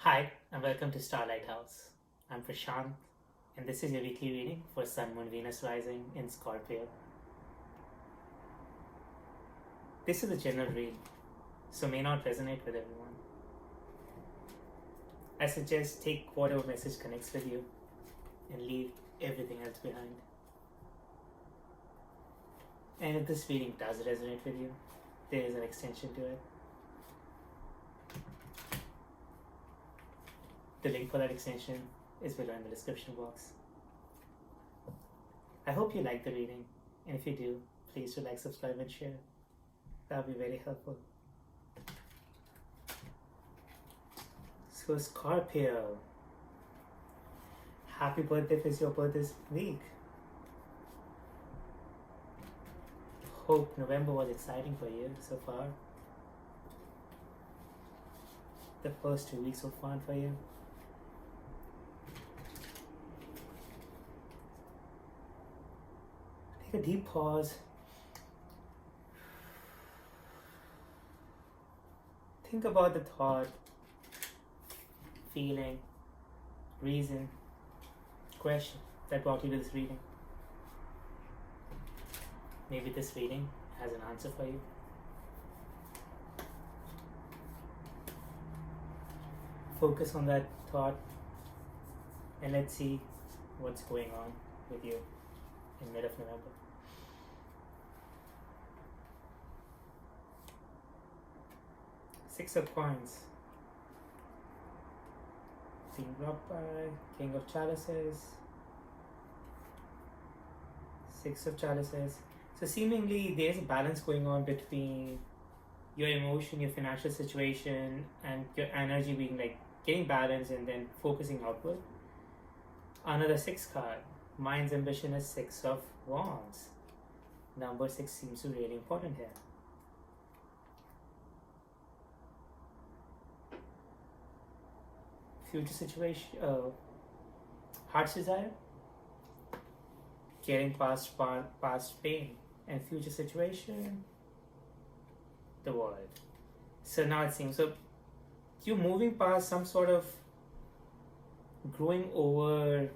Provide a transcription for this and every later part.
Hi, and welcome to Star Lighthouse. I'm Prashant, and this is your weekly reading for Sun, Moon, Venus rising in Scorpio. This is a general read, so may not resonate with everyone. I suggest take whatever message connects with you and leave everything else behind. And if this reading does resonate with you, there is an extension to it. The link for that extension is below in the description box. I hope you like the reading, and if you do, please do like, subscribe, and share. That would be very helpful. So Scorpio, happy birthday if it's your birthday this week. Hope November was exciting for you so far. The first 2 weeks were fun for you. Take a deep pause. Think about the thought, feeling, reason, question that brought you to this reading. Maybe this reading has an answer for you. Focus on that thought and let's see what's going on with you in mid of November. Six of Coins. Being blocked by King of Chalices. Six of Chalices. So seemingly there's a balance going on between your emotion, your financial situation, and your energy being like getting balanced and then focusing outward. Another six card. Mind's ambition is Six of Wands. Number 6 seems to be really important here. Future situation, heart's desire, getting past pain, and future situation, the world. So now it seems so you're moving past some sort of growing over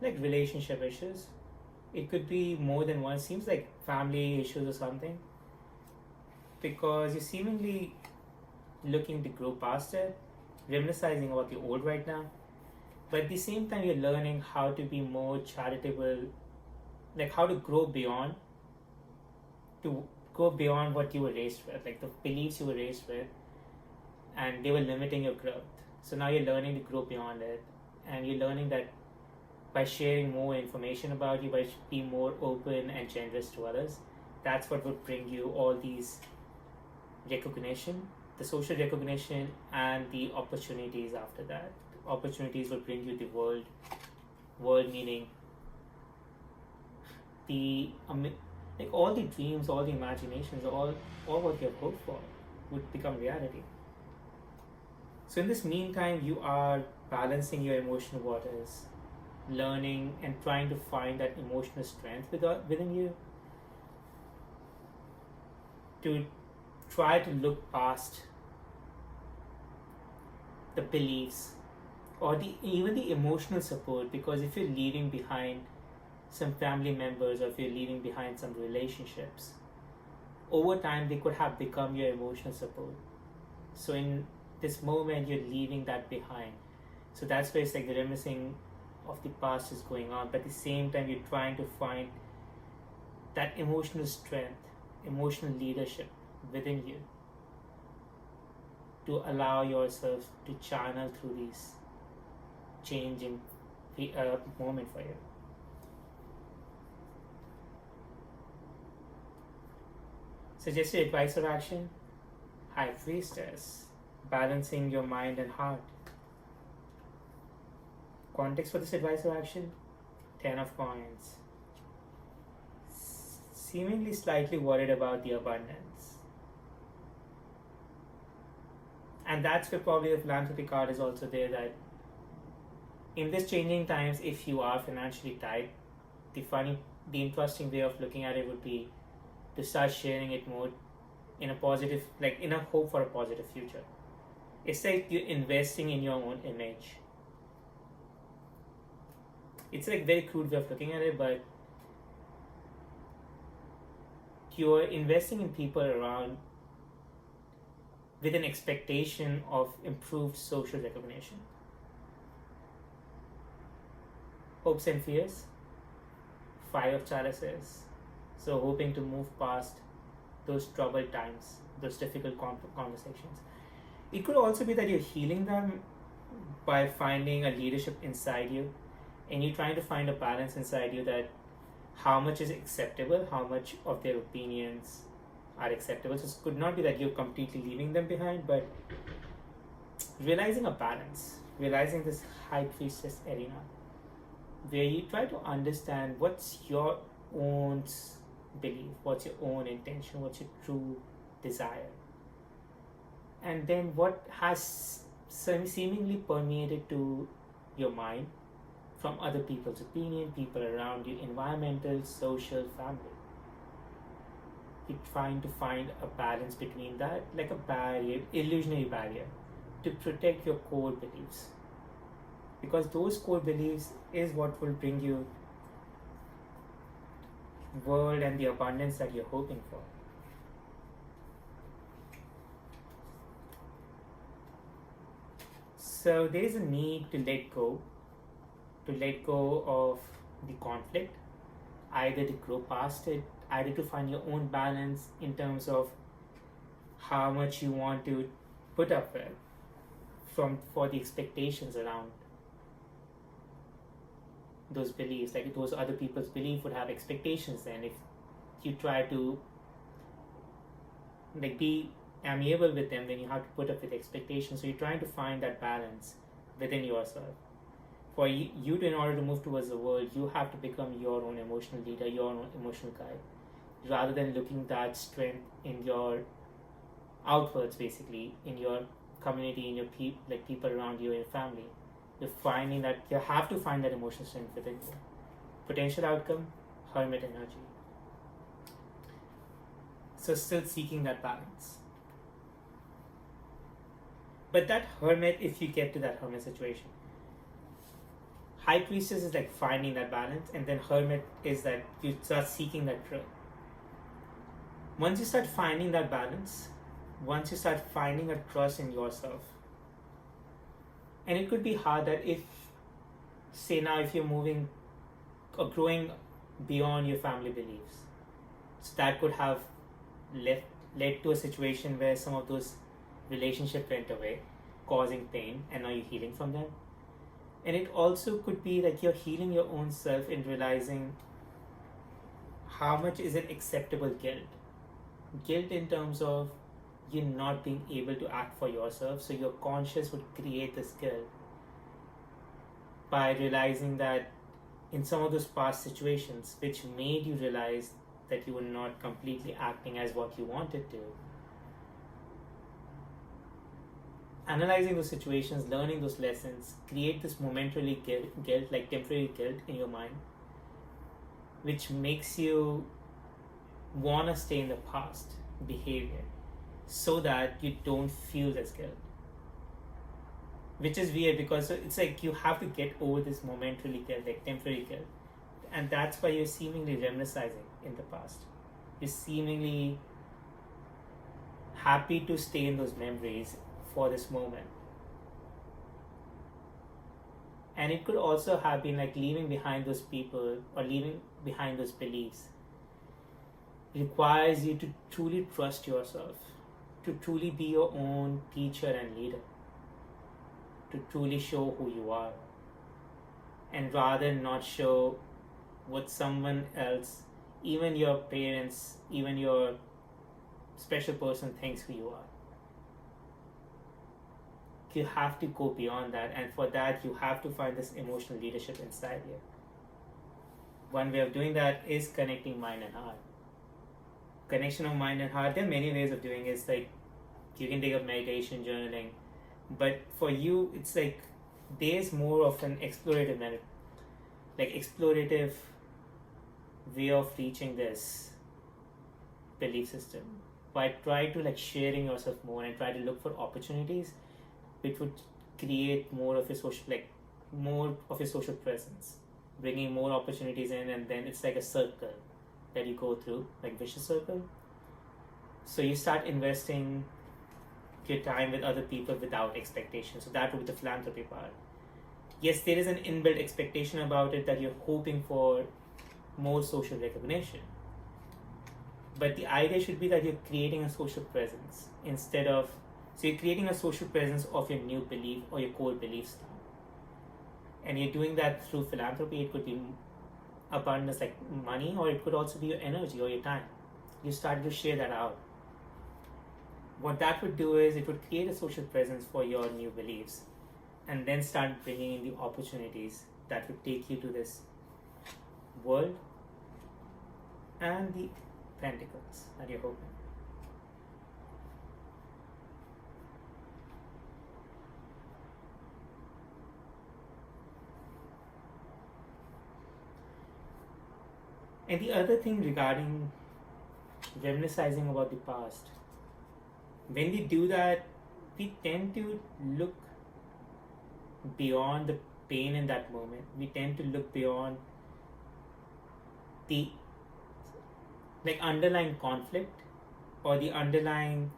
like relationship issues. It could be more than one. Seems like family issues or something, because you're seemingly looking to grow past it, reminiscing about the old right now, but at the same time you're learning how to be more charitable, like how to grow beyond what you were raised with, like the beliefs you were raised with, and they were limiting your growth. So now you're learning to grow beyond it, and you're learning that by sharing more information about you, by being more open and generous to others, that's what would bring you all these recognition, the social recognition, and the opportunities after that. Opportunities will bring you the world meaning the like all the dreams, all the imaginations, all what you have hoped for would become reality. So in this meantime, you are balancing your emotional waters, learning and trying to find that emotional strength within you to try to look past the beliefs or even the emotional support, because if you're leaving behind some family members or if you're leaving behind some relationships, over time they could have become your emotional support. So in this moment you're leaving that behind. So that's where it's like the reminiscing of the past is going on, but at the same time you're trying to find that emotional strength, emotional leadership within you to allow yourself to channel through these changing moment for you. Suggested advice or action: High Priestess, balancing your mind and heart. Context for this advice or action: Ten of Coins, seemingly slightly worried about the abundance. And that's where probably the philanthropy card is also there, that in this changing times, if you are financially tight, the interesting way of looking at it would be to start sharing it more in a positive, like in a hope for a positive future. It's like you're investing in your own image. It's like very crude way of looking at it, but you're investing in people around with an expectation of improved social recognition. Hopes and fears, Five of Chalices. So hoping to move past those troubled times, those difficult conversations. It could also be that you're healing them by finding a leadership inside you, and you're trying to find a balance inside you, that how much is acceptable, how much of their opinions are acceptable. So it could not be that you're completely leaving them behind, but realizing a balance, realizing this high priestess arena, where you try to understand what's your own belief, what's your own intention, what's your true desire, and then what has seemingly permeated to your mind from other people's opinion, people around you, environmental, social, family. You're trying to find a balance between that, like a barrier, illusionary barrier, to protect your core beliefs. Because those core beliefs is what will bring you world and the abundance that you're hoping for. So there is a need to let go of the conflict, either to grow past it, either to find your own balance in terms of how much you want to put up with for the expectations around those beliefs. Like those other people's belief would have expectations, then if you try to like be amiable with them, then you have to put up with expectations. So you're trying to find that balance within yourself. For you to, in order to move towards the world, you have to become your own emotional leader, your own emotional guide, rather than looking that strength in your outwards, basically in your community, in your people around you, in your family. You're finding that you have to find that emotional strength within you. Potential outcome, hermit energy. So still seeking that balance. But that hermit, if you get to that hermit situation, high priestess is like finding that balance, and then hermit is that you start seeking that truth. Once you start finding that balance, once you start finding a trust in yourself, and it could be hard that if, say now, if you're moving or growing beyond your family beliefs, so that could have led to a situation where some of those relationships went away, causing pain, and now you're healing from them. And it also could be like you're healing your own self in realizing how much is it acceptable guilt. Guilt in terms of you not being able to act for yourself. So your conscious would create this guilt by realizing that in some of those past situations which made you realize that you were not completely acting as what you wanted to. Analyzing those situations, learning those lessons, create this momentary guilt, like temporary guilt in your mind, which makes you want to stay in the past behavior so that you don't feel this guilt. Which is weird because it's like you have to get over this momentary guilt, like temporary guilt. And that's why you're seemingly reminiscing in the past. You're seemingly happy to stay in those memories for this moment. And it could also have been like leaving behind those people or leaving behind those beliefs. It requires you to truly trust yourself, to truly be your own teacher and leader, to truly show who you are, and rather not show what someone else, even your parents, even your special person thinks who you are. You have to go beyond that, and for that you have to find this emotional leadership inside you. One way of doing that is connecting mind and heart. Connection of mind and heart, there are many ways of doing it. It's like you can take up meditation, journaling, but for you it's like there's more of an explorative way of reaching this belief system. But try to like sharing yourself more and try to look for opportunities which would create more of a social presence, bringing more opportunities in, and then it's like a circle that you go through, like vicious circle. So you start investing your time with other people without expectation. So that would be the philanthropy part. Yes, there is an inbuilt expectation about it that you're hoping for more social recognition. But the idea should be that you're creating a social presence instead of, so you're creating a social presence of your new belief or your core belief style. And you're doing that through philanthropy. It could be abundance like money, or it could also be your energy or your time. You started to share that out. What that would do is it would create a social presence for your new beliefs and then start bringing in the opportunities that would take you to this world and the pentacles that you're hoping. And the other thing regarding reminiscing about the past, when we do that, we tend to look beyond the pain in that moment. We tend to look beyond the like underlying conflict or the underlying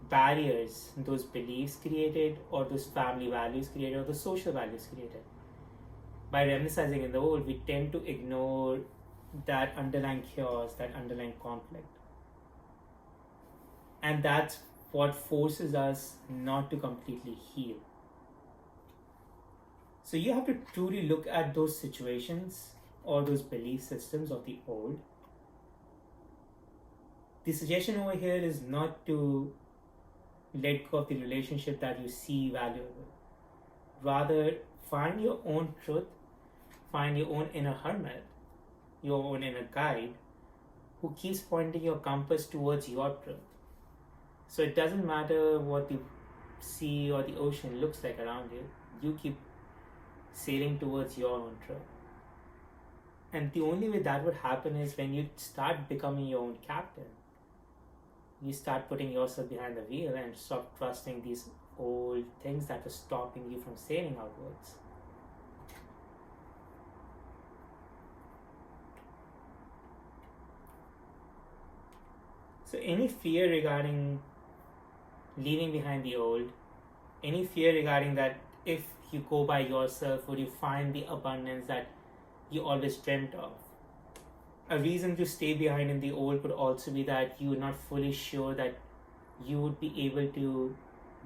barriers those beliefs created, or those family values created, or the social values created. By reminiscing in the old, we tend to ignore that underlying chaos, that underlying conflict. And that's what forces us not to completely heal. So you have to truly look at those situations or those belief systems of the old. The suggestion over here is not to let go of the relationship that you see valuable. Rather, find your own truth, find your own inner hermit, your own inner guide, who keeps pointing your compass towards your truth. So it doesn't matter what the sea or the ocean looks like around you, you keep sailing towards your own truth. And the only way that would happen is when you start becoming your own captain. You start putting yourself behind the wheel and stop trusting these old things that are stopping you from sailing outwards. So any fear regarding leaving behind the old, any fear regarding that if you go by yourself, would you find the abundance that you always dreamt of? A reason to stay behind in the old could also be that you are not fully sure that you would be able to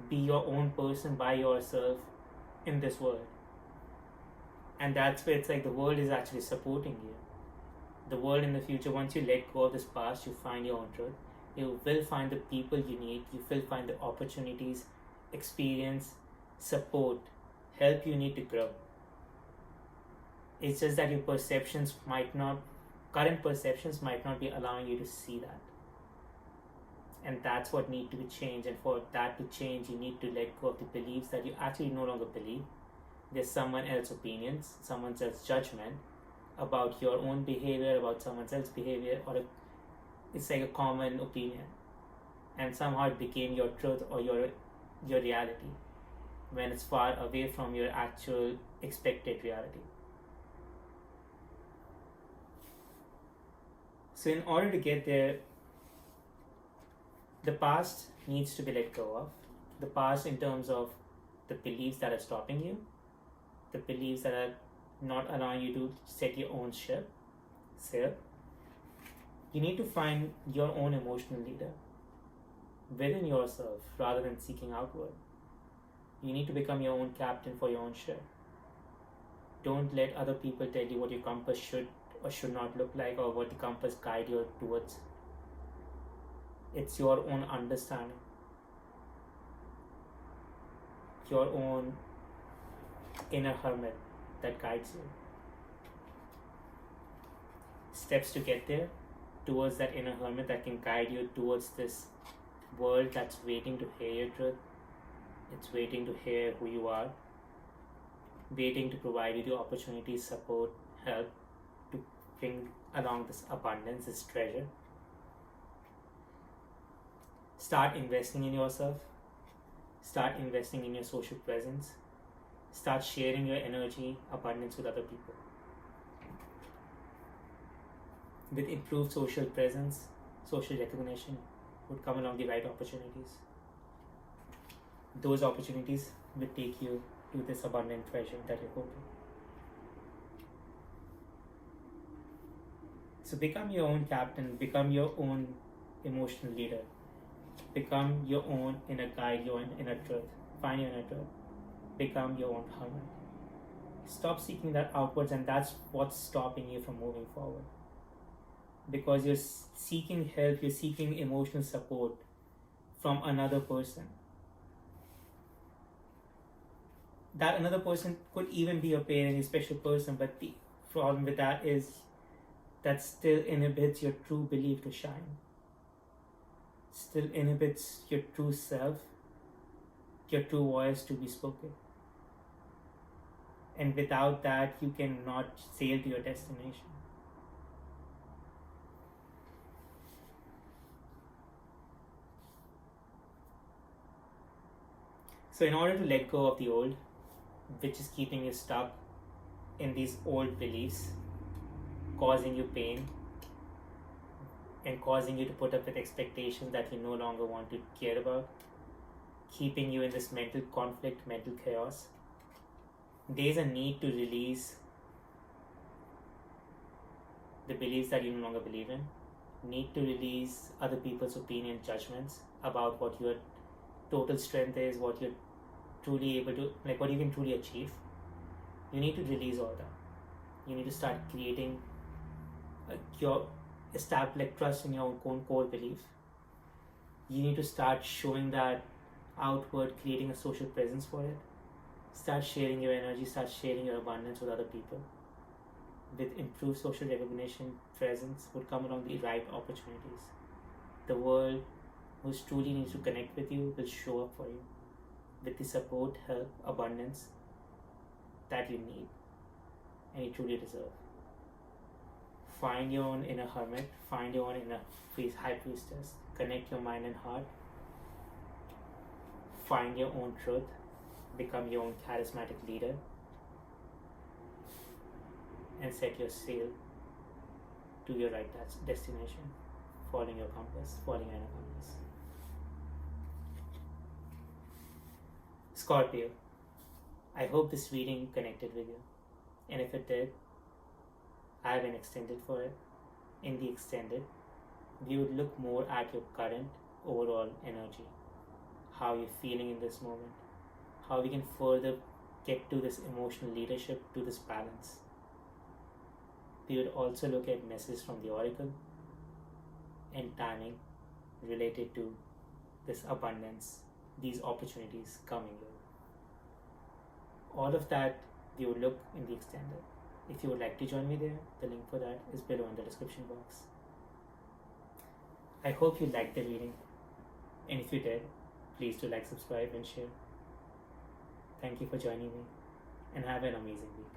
be your own person by yourself in this world. And that's where it's like the world is actually supporting you. The world in the future, once you let go of this past, you find your own truth. You will find the people you need, you will find the opportunities, experience, support, help you need to grow. It's just that your current perceptions might not be allowing you to see that. And that's what needs to be changed. And for that to change, you need to let go of the beliefs that you actually no longer believe. There's someone else's opinions, someone else's judgment about your own behavior, about someone else's behavior, or it's like a common opinion. And somehow it became your truth or your reality when it's far away from your actual expected reality. So in order to get there, the past needs to be let go of. The past in terms of the beliefs that are stopping you, the beliefs that are not allowing you to set your own sail. You need to find your own emotional leader within yourself rather than seeking outward. You need to become your own captain for your own ship. Don't let other people tell you what your compass should or should not look like, or what the compass guide you towards. It's your own understanding, your own inner hermit that guides you. Steps to get there towards that inner hermit that can guide you towards this world that's waiting to hear your truth. It's waiting to hear who you are, waiting to provide you the opportunities, support, help to bring along this abundance, this treasure Start investing in yourself. Start investing in your social presence. Start sharing your energy, abundance with other people. With improved social presence, social recognition would come along the right opportunities. Those opportunities will take you to this abundant treasure that you're hoping. So become your own captain, become your own emotional leader, become your own inner guide, your own inner truth. Find your inner truth. Become your own hermit. Stop seeking that outwards, and that's what's stopping you from moving forward. Because you're seeking help, you're seeking emotional support from another person. That another person could even be a parent, a special person, but the problem with that is that still inhibits your true belief to shine. Still inhibits your true self, your true voice to be spoken. And without that, you cannot sail to your destination. So in order to let go of the old, which is keeping you stuck in these old beliefs, causing you pain, and causing you to put up with expectations that you no longer want to care about, keeping you in this mental conflict, mental chaos, there's a need to release the beliefs that you no longer believe in, need to release other people's opinion, judgments about what your total strength is, what you're truly able to, like what you can truly achieve. You need to release all that. You need to start creating your trust in your own core belief. You need to start showing that outward, creating a social presence for it. Start sharing your energy, start sharing your abundance with other people. With improved social recognition, presence would come along the right opportunities. The world, who truly needs to connect with you, will show up for you with the support, help, abundance that you need and you truly deserve. Find your own inner hermit, find your own inner high priestess, connect your mind and heart, find your own truth, become your own charismatic leader, and set your sail to your right destination, following your compass, following your inner compass. Scorpio, I hope this reading connected with you, and if it did, I have an extended for it. In the extended, we would look more at your current overall energy, how you're feeling in this moment, how we can further get to this emotional leadership, to this balance. We would also look at messages from the oracle and timing related to this abundance, these opportunities coming your way. All of that we would look in the extended. If you would like to join me there, the link for that is below in the description box. I hope you liked the reading, and if you did, please do like, subscribe and share. Thank you for joining me, and have an amazing week.